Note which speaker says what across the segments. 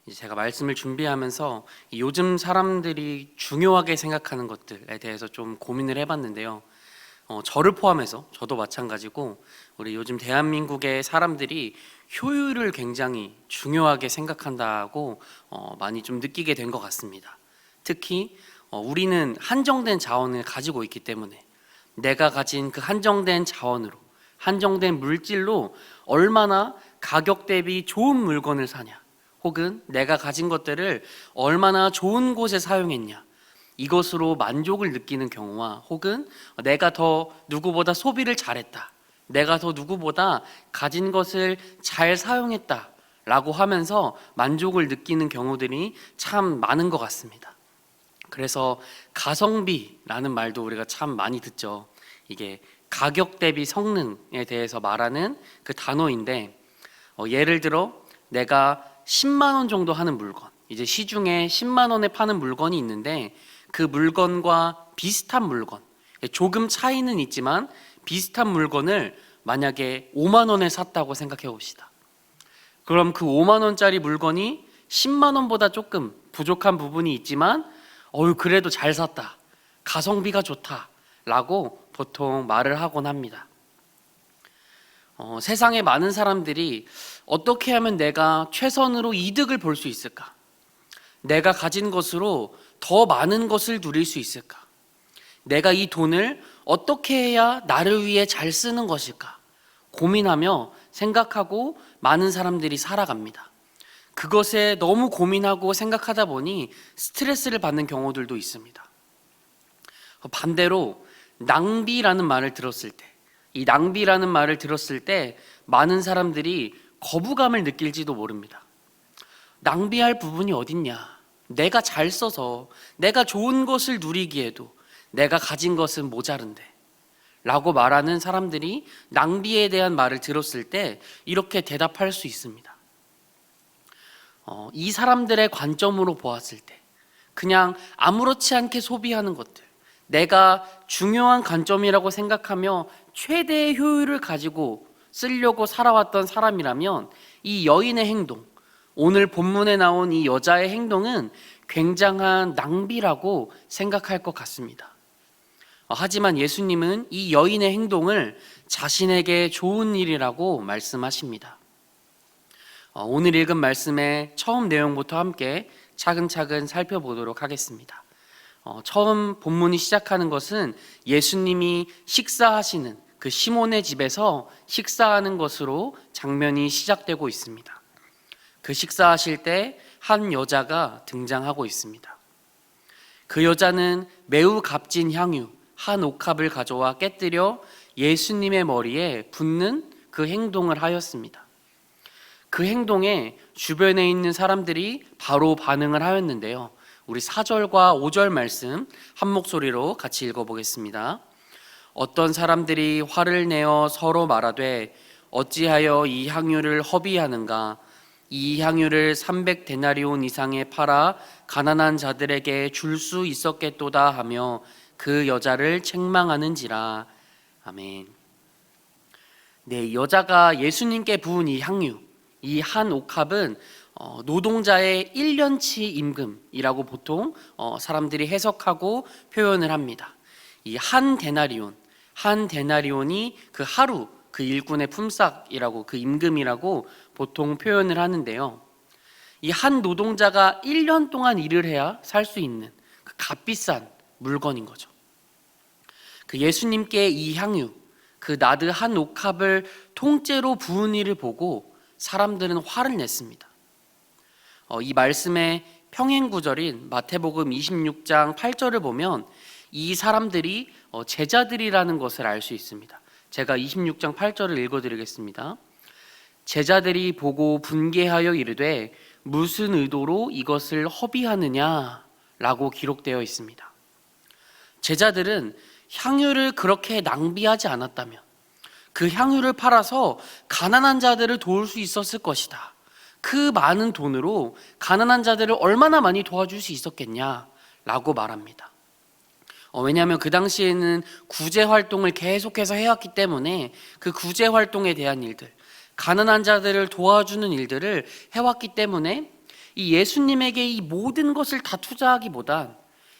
Speaker 1: 이제 제가 말씀을 준비하면서 요즘 사람들이 중요하게 생각하는 것들에 대해서 좀 고민을 해봤는데요. 저를 포함해서 저도 마찬가지고 우리 요즘 대한민국의 사람들이 효율을 굉장히 중요하게 생각한다고 많이 좀 느끼게 된 것 같습니다. 특히 우리는 한정된 자원을 가지고 있기 때문에 내가 가진 그 한정된 자원으로, 한정된 물질로 얼마나 가격 대비 좋은 물건을 사냐, 혹은 내가 가진 것들을 얼마나 좋은 곳에 사용했냐, 이것으로 만족을 느끼는 경우와, 혹은 내가 더 누구보다 소비를 잘했다, 내가 더 누구보다 가진 것을 잘 사용했다 라고 하면서 만족을 느끼는 경우들이 참 많은 것 같습니다. 그래서 가성비라는 말도 우리가 참 많이 듣죠. 이게 가격 대비 성능에 대해서 말하는 그 단어인데, 예를 들어 내가 10만 원 정도 하는 물건, 이제 시중에 10만 원에 파는 물건이 있는데 그 물건과 비슷한 물건, 조금 차이는 있지만 비슷한 물건을 만약에 5만 원에 샀다고 생각해 봅시다. 그럼 그 5만 원짜리 물건이 10만 원보다 조금 부족한 부분이 있지만 그래도 잘 샀다, 가성비가 좋다 라고 보통 말을 하곤 합니다. 세상에 많은 사람들이 어떻게 하면 내가 최선으로 이득을 볼 수 있을까? 내가 가진 것으로 더 많은 것을 누릴 수 있을까? 내가 이 돈을 어떻게 해야 나를 위해 잘 쓰는 것일까? 고민하며 생각하고 많은 사람들이 살아갑니다. 그것에 너무 고민하고 생각하다 보니 스트레스를 받는 경우들도 있습니다. 반대로 낭비라는 말을 들었을 때, 이 낭비라는 말을 들었을 때 많은 사람들이 거부감을 느낄지도 모릅니다. 낭비할 부분이 어딨냐? 내가 잘 써서 내가 좋은 것을 누리기에도 내가 가진 것은 모자른데 라고 말하는 사람들이 낭비에 대한 말을 들었을 때 이렇게 대답할 수 있습니다. 이 사람들의 관점으로 보았을 때 그냥 아무렇지 않게 소비하는 것들, 내가 중요한 관점이라고 생각하며 최대의 효율을 가지고 쓰려고 살아왔던 사람이라면 이 여인의 행동, 오늘 본문에 나온 이 여자의 행동은 굉장한 낭비라고 생각할 것 같습니다. 하지만 예수님은 이 여인의 행동을 자신에게 좋은 일이라고 말씀하십니다. 오늘 읽은 말씀의 처음 내용부터 함께 차근차근 살펴보도록 하겠습니다. 처음 본문이 시작하는 것은 예수님이 식사하시는 그 시몬의 집에서 식사하는 것으로 장면이 시작되고 있습니다. 그 식사하실 때 한 여자가 등장하고 있습니다. 그 여자는 매우 값진 향유 한 옥합을 가져와 깨뜨려 예수님의 머리에 붓는 그 행동을 하였습니다. 그 행동에 주변에 있는 사람들이 바로 반응을 하였는데요. 우리 4절과 5절 말씀 한 목소리로 같이 읽어보겠습니다. 어떤 사람들이 화를 내어 서로 말하되 어찌하여 이 향유를 허비하는가? 이 향유를 300데나리온 이상에 팔아 가난한 자들에게 줄 수 있었겠도다 하며 그 여자를 책망하는지라. 아멘. 네, 여자가 예수님께 부은 이 향유, 이 한 옥합은 노동자의 1년치 임금이라고 보통 사람들이 해석하고 표현을 합니다. 이 한 데나리온이 그 하루, 그 일꾼의 품삯이라고, 그 임금이라고 보통 표현을 하는데요. 이 한 노동자가 1년 동안 일을 해야 살 수 있는 그 값비싼 물건인 거죠. 그 예수님께 이 향유, 그 나드 한 옥합을 통째로 부은 일을 보고 사람들은 화를 냈습니다. 이 말씀의 평행 구절인 마태복음 26장 8절을 보면 이 사람들이 제자들이라는 것을 알 수 있습니다. 제가 26장 8절을 읽어드리겠습니다. 제자들이 보고 분개하여 이르되 무슨 의도로 이것을 허비하느냐 라고 기록되어 있습니다. 제자들은 향유를 그렇게 낭비하지 않았다면 그 향유를 팔아서 가난한 자들을 도울 수 있었을 것이다. 그 많은 돈으로 가난한 자들을 얼마나 많이 도와줄 수 있었겠냐라고 말합니다. 왜냐하면 그 당시에는 구제 활동을 계속해서 해왔기 때문에 그 구제 활동에 대한 일들, 가난한 자들을 도와주는 일들을 해왔기 때문에 이 예수님에게 이 모든 것을 다 투자하기보단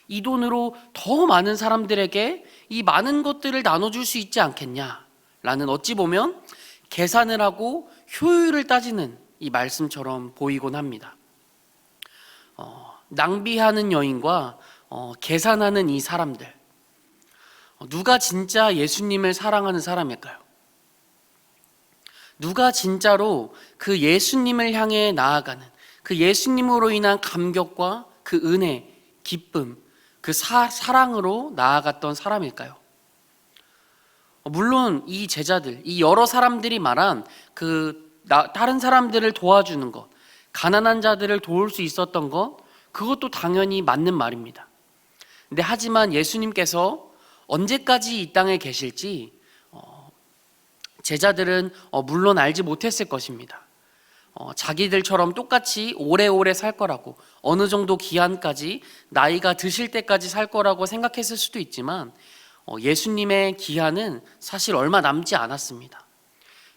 Speaker 1: 이 돈으로 더 많은 사람들에게 이 많은 것들을 나눠줄 수 있지 않겠냐라는, 어찌 보면 계산을 하고 효율을 따지는 이 말씀처럼 보이곤 합니다. 낭비하는 여인과 계산하는 이 사람들, 누가 진짜 예수님을 사랑하는 사람일까요? 누가 진짜로 그 예수님을 향해 나아가는, 그 예수님으로 인한 감격과 그 은혜, 기쁨, 그 사랑으로 나아갔던 사람일까요? 물론 이 제자들, 이 여러 사람들이 말한 다른 사람들을 도와주는 것, 가난한 자들을 도울 수 있었던 것, 그것도 당연히 맞는 말입니다. 근데 하지만 예수님께서 언제까지 이 땅에 계실지 제자들은 물론 알지 못했을 것입니다. 자기들처럼 똑같이 오래오래 살 거라고, 어느 정도 기한까지, 나이가 드실 때까지 살 거라고 생각했을 수도 있지만 예수님의 기한은 사실 얼마 남지 않았습니다.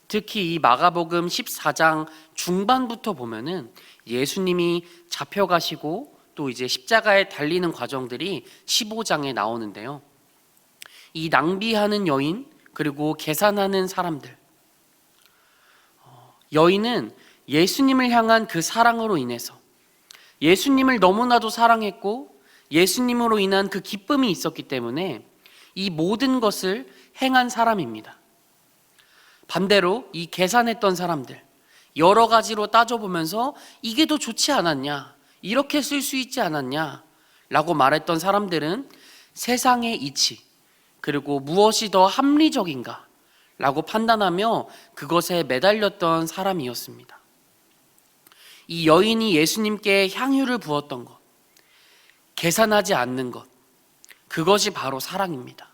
Speaker 1: 특히 이 마가복음 14장 중반부터 보면은 예수님이 잡혀가시고 또 이제 십자가에 달리는 과정들이 15장에 나오는데요. 이 낭비하는 여인, 그리고 계산하는 사람들, 여인은 예수님을 향한 그 사랑으로 인해서, 예수님을 너무나도 사랑했고 예수님으로 인한 그 기쁨이 있었기 때문에 이 모든 것을 행한 사람입니다. 반대로 이 계산했던 사람들, 여러 가지로 따져보면서 이게 더 좋지 않았냐, 이렇게 쓸 수 있지 않았냐 라고 말했던 사람들은 세상의 이치, 그리고 무엇이 더 합리적인가 라고 판단하며 그것에 매달렸던 사람이었습니다. 이 여인이 예수님께 향유를 부었던 것, 계산하지 않는 것, 그것이 바로 사랑입니다.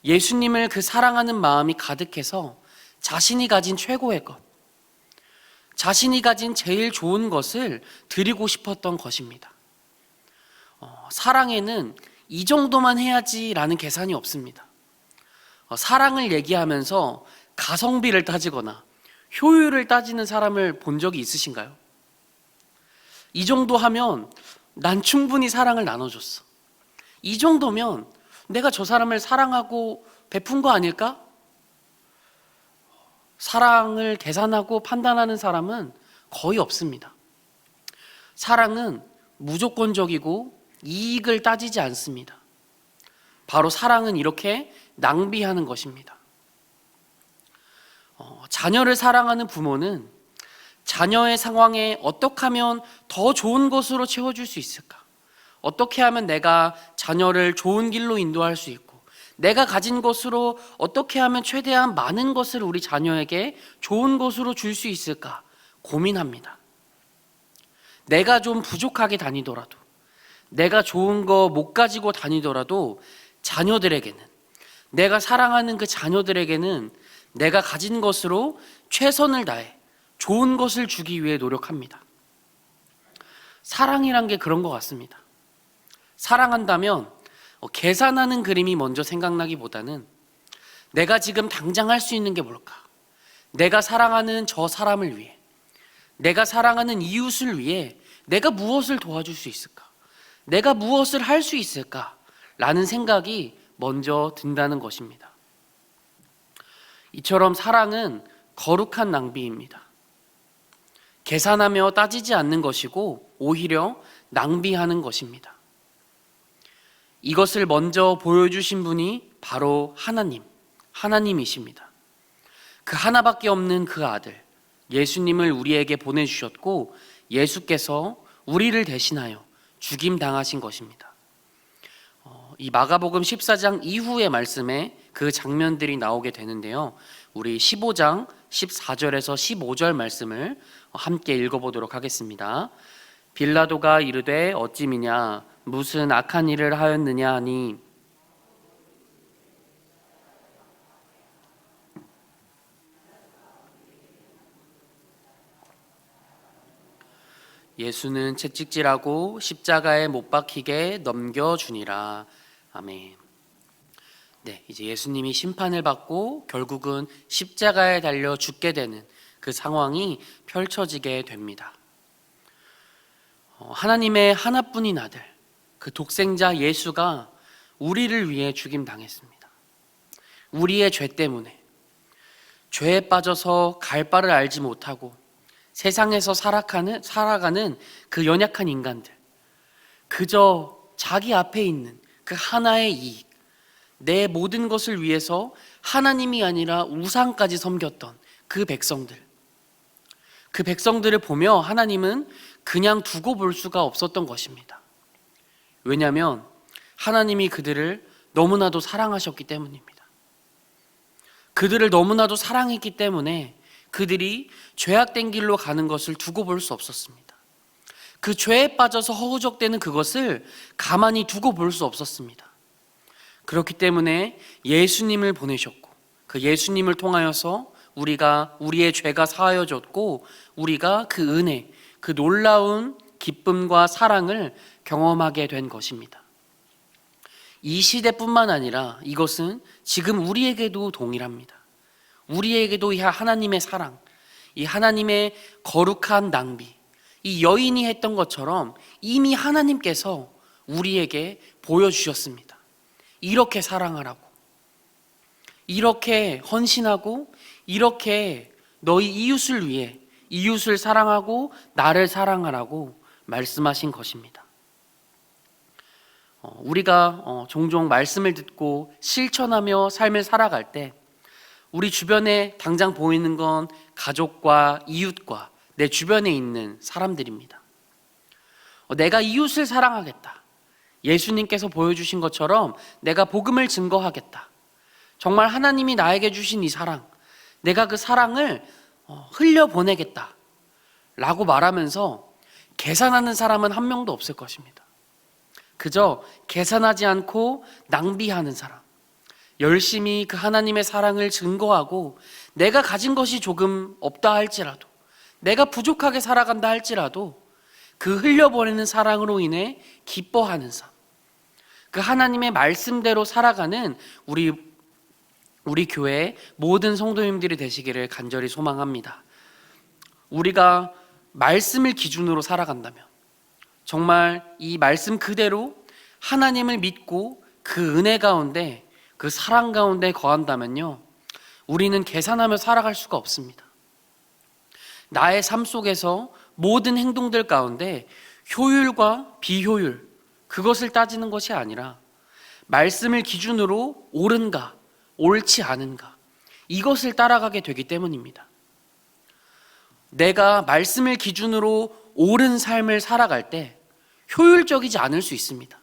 Speaker 1: 예수님을 그 사랑하는 마음이 가득해서 자신이 가진 최고의 것, 자신이 가진 제일 좋은 것을 드리고 싶었던 것입니다. 사랑에는 이 정도만 해야지라는 계산이 없습니다. 사랑을 얘기하면서 가성비를 따지거나 효율을 따지는 사람을 본 적이 있으신가요? 이 정도 하면 난 충분히 사랑을 나눠줬어. 이 정도면 내가 저 사람을 사랑하고 베푼 거 아닐까? 사랑을 계산하고 판단하는 사람은 거의 없습니다. 사랑은 무조건적이고 이익을 따지지 않습니다. 바로 사랑은 이렇게 낭비하는 것입니다. 자녀를 사랑하는 부모는 자녀의 상황에 어떻게 하면 더 좋은 것으로 채워줄 수 있을까? 어떻게 하면 내가 자녀를 좋은 길로 인도할 수 있고, 내가 가진 것으로 어떻게 하면 최대한 많은 것을 우리 자녀에게 좋은 것으로 줄 수 있을까 고민합니다. 내가 좀 부족하게 다니더라도, 내가 좋은 거 못 가지고 다니더라도 자녀들에게는, 내가 사랑하는 그 자녀들에게는 내가 가진 것으로 최선을 다해 좋은 것을 주기 위해 노력합니다. 사랑이란 게 그런 것 같습니다. 사랑한다면 계산하는 그림이 먼저 생각나기보다는 내가 지금 당장 할 수 있는 게 뭘까? 내가 사랑하는 저 사람을 위해, 내가 사랑하는 이웃을 위해 내가 무엇을 도와줄 수 있을까? 내가 무엇을 할 수 있을까? 라는 생각이 먼저 든다는 것입니다. 이처럼 사랑은 거룩한 낭비입니다. 계산하며 따지지 않는 것이고 오히려 낭비하는 것입니다. 이것을 먼저 보여주신 분이 바로 하나님이십니다. 그 하나밖에 없는 그 아들 예수님을 우리에게 보내주셨고, 예수께서 우리를 대신하여 죽임 당하신 것입니다. 이 마가복음 14장 이후의 말씀에 그 장면들이 나오게 되는데요. 우리 15장 14절에서 15절 말씀을 함께 읽어보도록 하겠습니다. 빌라도가 이르되 어찌미냐, 무슨 악한 일을 하였느냐 하니 예수는 채찍질하고 십자가에 못 박히게 넘겨주니라. 아멘. 네, 이제 예수님이 심판을 받고 결국은 십자가에 달려 죽게 되는 그 상황이 펼쳐지게 됩니다. 하나님의 하나뿐인 아들, 그 독생자 예수가 우리를 위해 죽임당했습니다. 우리의 죄 때문에, 죄에 빠져서 갈 바를 알지 못하고 세상에서 살아가는 그 연약한 인간들, 그저 자기 앞에 있는 그 하나의 이익, 내 모든 것을 위해서 하나님이 아니라 우상까지 섬겼던 그 백성들을 보며 하나님은 그냥 두고 볼 수가 없었던 것입니다. 왜냐하면 하나님이 그들을 너무나도 사랑하셨기 때문입니다. 그들을 너무나도 사랑했기 때문에 그들이 죄악된 길로 가는 것을 두고 볼 수 없었습니다. 그 죄에 빠져서 허우적대는 그것을 가만히 두고 볼 수 없었습니다. 그렇기 때문에 예수님을 보내셨고, 그 예수님을 통하여서 우리의 죄가 사하여졌고, 우리가 그 은혜, 그 놀라운 기쁨과 사랑을 경험하게 된 것입니다. 이 시대뿐만 아니라 이것은 지금 우리에게도 동일합니다. 우리에게도 이 하나님의 사랑, 이 하나님의 거룩한 낭비, 이 여인이 했던 것처럼 이미 하나님께서 우리에게 보여주셨습니다. 이렇게 사랑하라고, 이렇게 헌신하고, 이렇게 너희 이웃을 위해 이웃을 사랑하고 나를 사랑하라고 말씀하신 것입니다. 우리가 종종 말씀을 듣고 실천하며 삶을 살아갈 때 우리 주변에 당장 보이는 건 가족과 이웃과 내 주변에 있는 사람들입니다. 내가 이웃을 사랑하겠다. 예수님께서 보여주신 것처럼 내가 복음을 증거하겠다. 정말 하나님이 나에게 주신 이 사랑, 내가 그 사랑을 흘려보내겠다 라고 말하면서 계산하는 사람은 한 명도 없을 것입니다. 그저 계산하지 않고 낭비하는 사람, 열심히 그 하나님의 사랑을 증거하고 내가 가진 것이 조금 없다 할지라도, 내가 부족하게 살아간다 할지라도 그 흘려보내는 사랑으로 인해 기뻐하는 삶, 그 하나님의 말씀대로 살아가는 우리 교회의 모든 성도님들이 되시기를 간절히 소망합니다. 우리가 말씀을 기준으로 살아간다면, 정말 이 말씀 그대로 하나님을 믿고 그 은혜 가운데, 그 사랑 가운데 거한다면요, 우리는 계산하며 살아갈 수가 없습니다. 나의 삶 속에서 모든 행동들 가운데 효율과 비효율, 그것을 따지는 것이 아니라 말씀을 기준으로 옳은가, 옳지 않은가, 이것을 따라가게 되기 때문입니다. 내가 말씀을 기준으로 옳은 삶을 살아갈 때 효율적이지 않을 수 있습니다.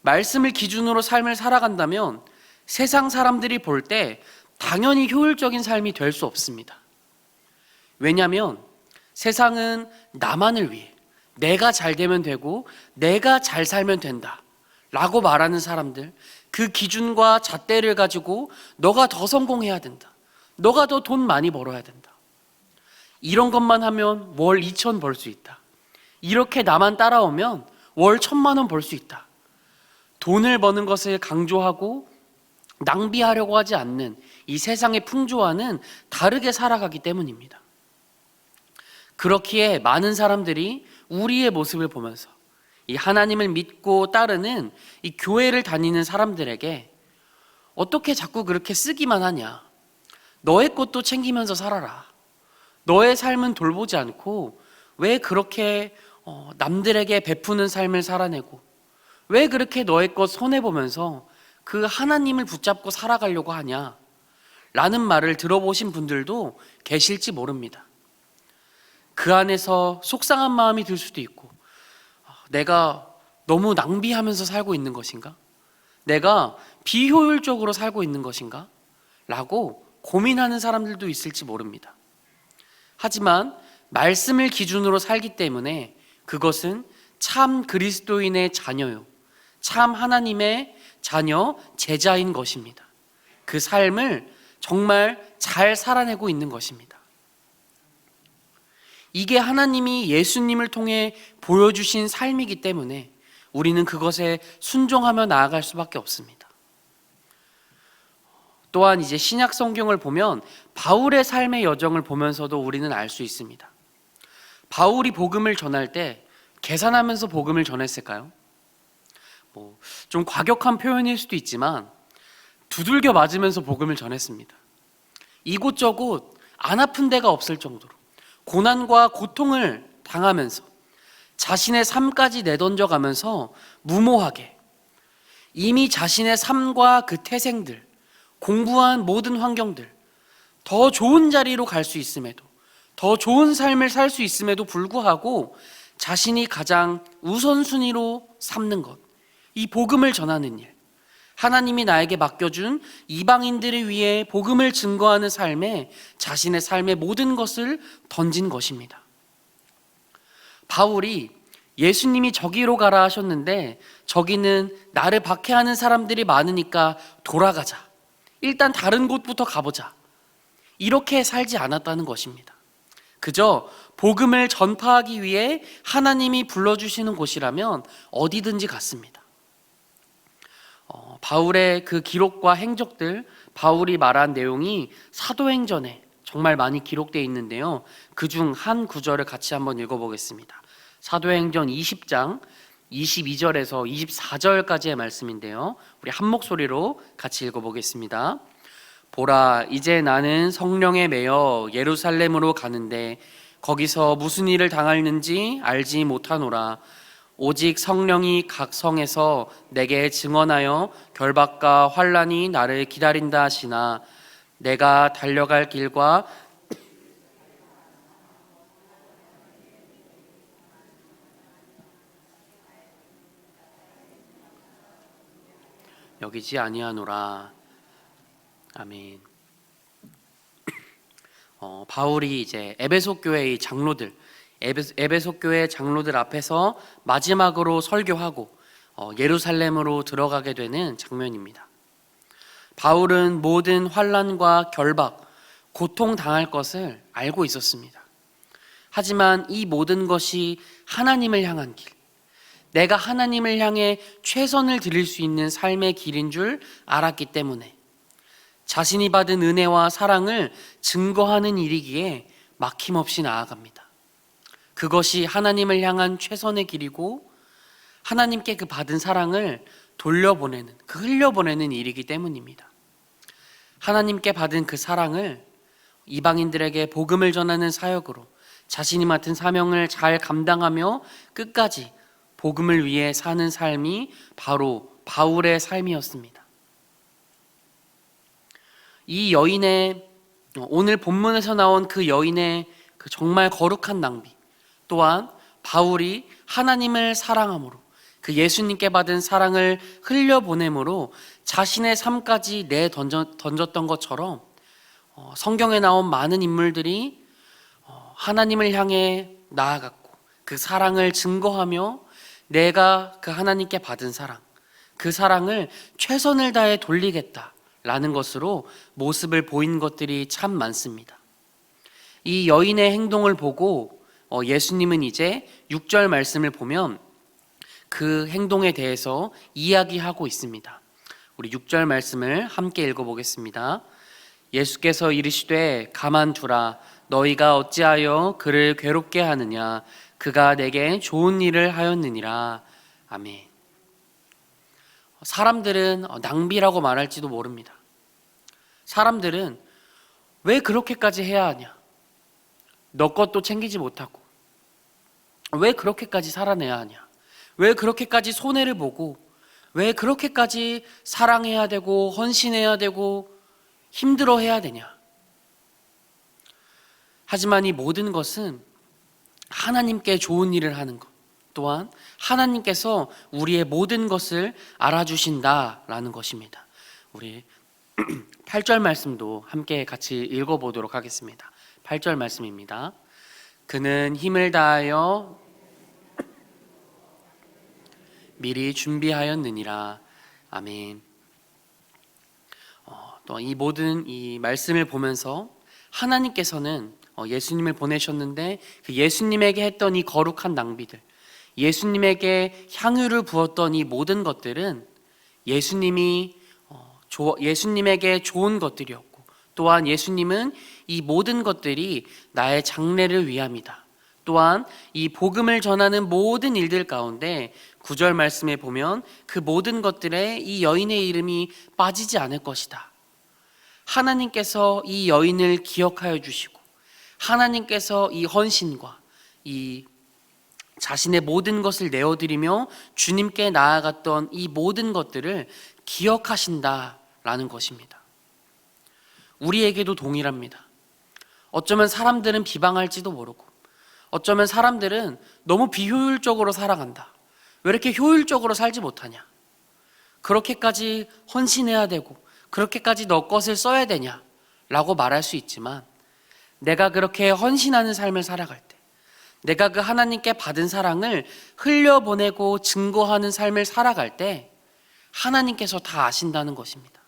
Speaker 1: 말씀을 기준으로 삶을 살아간다면 세상 사람들이 볼 때 당연히 효율적인 삶이 될 수 없습니다. 왜냐하면 세상은 나만을 위해, 내가 잘 되면 되고 내가 잘 살면 된다 라고 말하는 사람들, 그 기준과 잣대를 가지고 너가 더 성공해야 된다, 너가 더 돈 많이 벌어야 된다, 이런 것만 하면 월 2천 벌 수 있다, 이렇게 나만 따라오면 월 1,000만 원 벌 수 있다, 돈을 버는 것을 강조하고 낭비하려고 하지 않는 이 세상의 풍조와는 다르게 살아가기 때문입니다. 그렇기에 많은 사람들이 우리의 모습을 보면서 이 하나님을 믿고 따르는 이 교회를 다니는 사람들에게 어떻게 자꾸 그렇게 쓰기만 하냐, 너의 것도 챙기면서 살아라, 너의 삶은 돌보지 않고 왜 그렇게 남들에게 베푸는 삶을 살아내고 왜 그렇게 너의 것 손해보면서 그 하나님을 붙잡고 살아가려고 하냐 라는 말을 들어보신 분들도 계실지 모릅니다. 그 안에서 속상한 마음이 들 수도 있고, 내가 너무 낭비하면서 살고 있는 것인가? 내가 비효율적으로 살고 있는 것인가? 라고 고민하는 사람들도 있을지 모릅니다. 하지만 말씀을 기준으로 살기 때문에 그것은 참 그리스도인의 자녀요, 참 하나님의 자녀, 제자인 것입니다. 그 삶을 정말 잘 살아내고 있는 것입니다. 이게 하나님이 예수님을 통해 보여주신 삶이기 때문에 우리는 그것에 순종하며 나아갈 수밖에 없습니다. 또한 이제 신약 성경을 보면 바울의 삶의 여정을 보면서도 우리는 알 수 있습니다. 바울이 복음을 전할 때 계산하면서 복음을 전했을까요? 좀 과격한 표현일 수도 있지만 두들겨 맞으면서 복음을 전했습니다. 이곳저곳 안 아픈 데가 없을 정도로 고난과 고통을 당하면서 자신의 삶까지 내던져가면서 무모하게 이미 자신의 삶과 그 태생들, 공부한 모든 환경들, 더 좋은 자리로 갈 수 있음에도, 더 좋은 삶을 살 수 있음에도 불구하고 자신이 가장 우선순위로 삼는 것, 이 복음을 전하는 일, 하나님이 나에게 맡겨준 이방인들을 위해 복음을 증거하는 삶에 자신의 삶의 모든 것을 던진 것입니다. 바울이 예수님이 저기로 가라 하셨는데 저기는 나를 박해하는 사람들이 많으니까 돌아가자. 일단 다른 곳부터 가보자. 이렇게 살지 않았다는 것입니다. 그저 복음을 전파하기 위해 하나님이 불러주시는 곳이라면 어디든지 갔습니다. 바울의 그 기록과 행적들, 바울이 말한 내용이 사도행전에 정말 많이 기록되어 있는데요. 그중 한 구절을 같이 한번 읽어보겠습니다. 사도행전 20장 22절에서 24절까지의 말씀인데요. 우리 한 목소리로 같이 읽어보겠습니다. 보라, 이제 나는 성령에 매여 예루살렘으로 가는데 거기서 무슨 일을 당하는지 알지 못하노라. 오직 성령이 각 성에서 내게 증언하여 결박과 환난이 나를 기다린다 하시나 내가 달려갈 길과 여기지 아니하노라. 아멘. 바울이 이제 에베소 교회의 장로들, 에베소 교회 장로들 앞에서 마지막으로 설교하고 예루살렘으로 들어가게 되는 장면입니다. 바울은 모든 환난과 결박, 고통 당할 것을 알고 있었습니다. 하지만 이 모든 것이 하나님을 향한 길, 내가 하나님을 향해 최선을 드릴 수 있는 삶의 길인 줄 알았기 때문에 자신이 받은 은혜와 사랑을 증거하는 일이기에 막힘없이 나아갑니다. 그것이 하나님을 향한 최선의 길이고 하나님께 그 받은 사랑을 돌려보내는, 그 흘려보내는 일이기 때문입니다. 하나님께 받은 그 사랑을 이방인들에게 복음을 전하는 사역으로 자신이 맡은 사명을 잘 감당하며 끝까지 복음을 위해 사는 삶이 바로 바울의 삶이었습니다. 이 여인의, 오늘 본문에서 나온 그 여인의 그 정말 거룩한 낭비, 또한 바울이 하나님을 사랑함으로 그 예수님께 받은 사랑을 흘려보냄으로 자신의 삶까지 내던졌던 것처럼 성경에 나온 많은 인물들이 하나님을 향해 나아갔고 그 사랑을 증거하며 내가 그 하나님께 받은 사랑, 그 사랑을 최선을 다해 돌리겠다라는 것으로 모습을 보인 것들이 참 많습니다. 이 여인의 행동을 보고 예수님은 이제 6절 말씀을 보면 그 행동에 대해서 이야기하고 있습니다. 우리 6절 말씀을 함께 읽어보겠습니다. 예수께서 이르시되 가만두라. 너희가 어찌하여 그를 괴롭게 하느냐. 그가 내게 좋은 일을 하였느니라. 아멘. 사람들은 낭비라고 말할지도 모릅니다. 사람들은 왜 그렇게까지 해야 하냐? 너 것도 챙기지 못하고 왜 그렇게까지 살아내야 하냐? 왜 그렇게까지 손해를 보고 왜 그렇게까지 사랑해야 되고 헌신해야 되고 힘들어해야 되냐? 하지만 이 모든 것은 하나님께 좋은 일을 하는 것, 또한 하나님께서 우리의 모든 것을 알아주신다라는 것입니다. 우리 8절 말씀도 함께 같이 읽어보도록 하겠습니다. 8절 말씀입니다. 그는 힘을 다하여 미리 준비하였느니라. 아멘. 또 이 모든 이 말씀을 보면서 하나님께서는 예수님을 보내셨는데 그 예수님에게 했던 이 거룩한 낭비들, 예수님에게 향유를 부었던 이 모든 것들은 예수님에게 좋은 것들이었고, 또한 예수님은 이 모든 것들이 나의 장래를 위함이다, 또한 이 복음을 전하는 모든 일들 가운데 9절 말씀에 보면 그 모든 것들에 이 여인의 이름이 빠지지 않을 것이다. 하나님께서 이 여인을 기억하여 주시고 하나님께서 이 헌신과 이 자신의 모든 것을 내어드리며 주님께 나아갔던 이 모든 것들을 기억하신다라는 것입니다. 우리에게도 동일합니다. 어쩌면 사람들은 비방할지도 모르고 어쩌면 사람들은 너무 비효율적으로 살아간다. 왜 이렇게 효율적으로 살지 못하냐? 그렇게까지 헌신해야 되고 그렇게까지 너 것을 써야 되냐? 라고 말할 수 있지만 내가 그렇게 헌신하는 삶을 살아갈 때 내가 그 하나님께 받은 사랑을 흘려보내고 증거하는 삶을 살아갈 때 하나님께서 다 아신다는 것입니다.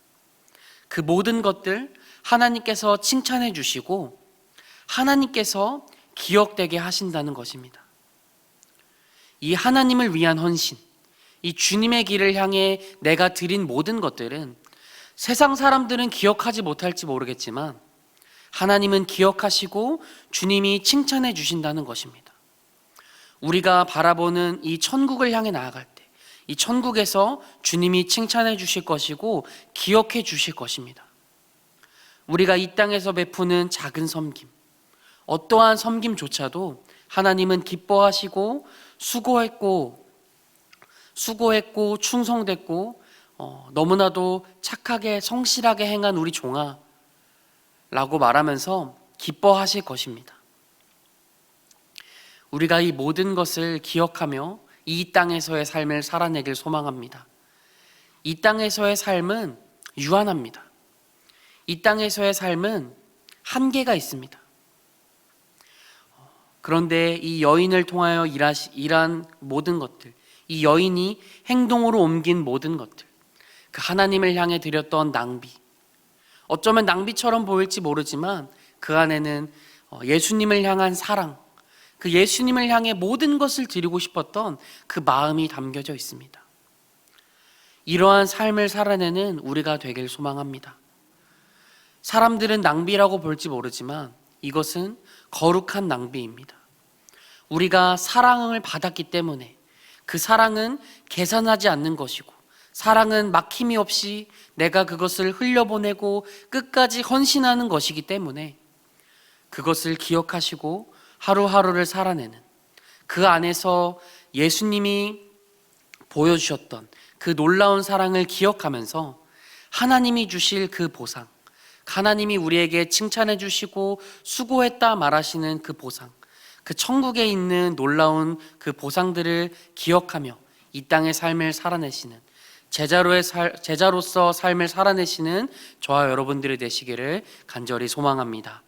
Speaker 1: 그 모든 것들 하나님께서 칭찬해 주시고 하나님께서 기억되게 하신다는 것입니다. 이 하나님을 위한 헌신, 이 주님의 길을 향해 내가 드린 모든 것들은 세상 사람들은 기억하지 못할지 모르겠지만 하나님은 기억하시고 주님이 칭찬해 주신다는 것입니다. 우리가 바라보는 이 천국을 향해 나아갈 때 이 천국에서 주님이 칭찬해 주실 것이고 기억해 주실 것입니다. 우리가 이 땅에서 베푸는 작은 섬김, 어떠한 섬김조차도 하나님은 기뻐하시고 수고했고 충성됐고 너무나도 착하게 성실하게 행한 우리 종아 라고 말하면서 기뻐하실 것입니다. 우리가 이 모든 것을 기억하며 이 땅에서의 삶을 살아내길 소망합니다. 이 땅에서의 삶은 유한합니다. 이 땅에서의 삶은 한계가 있습니다. 그런데 이 여인을 통하여 일한 모든 것들, 이 여인이 행동으로 옮긴 모든 것들, 그 하나님을 향해 드렸던 낭비, 어쩌면 낭비처럼 보일지 모르지만 그 안에는 예수님을 향한 사랑, 그 예수님을 향해 모든 것을 드리고 싶었던 그 마음이 담겨져 있습니다. 이러한 삶을 살아내는 우리가 되길 소망합니다. 사람들은 낭비라고 볼지 모르지만 이것은 거룩한 낭비입니다. 우리가 사랑을 받았기 때문에 그 사랑은 계산하지 않는 것이고 사랑은 막힘이 없이 내가 그것을 흘려보내고 끝까지 헌신하는 것이기 때문에 그것을 기억하시고 하루하루를 살아내는 그 안에서 예수님이 보여주셨던 그 놀라운 사랑을 기억하면서 하나님이 주실 그 보상, 하나님이 우리에게 칭찬해 주시고 수고했다 말하시는 그 보상, 그 천국에 있는 놀라운 그 보상들을 기억하며 이 땅의 삶을 살아내시는 제자로서 삶을 살아내시는 저와 여러분들이 되시기를 간절히 소망합니다.